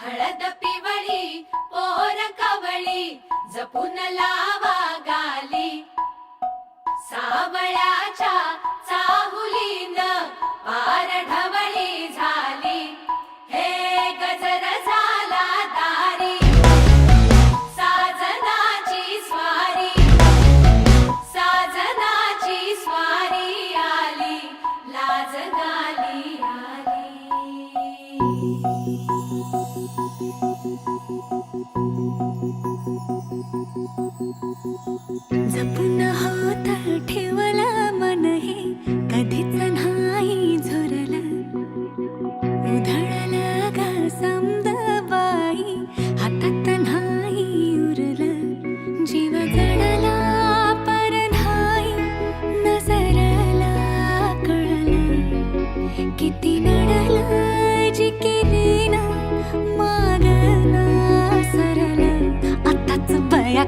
हळद पिवळी पोर कवळी जपून लावा गाली सावळ्याच्या चाहुलीन पार ढवळी झाली हे गजर झाला दारी साजनाची स्वारी आली लाज गाली आली जपून होत ठेवला मन हे कधीच नाही झुरला उधळला गा समद बाई हातात नाही उरला जीव जडला पर नाही नजरला कळला किती नडला जिकिरीना मागना सरला आताच बया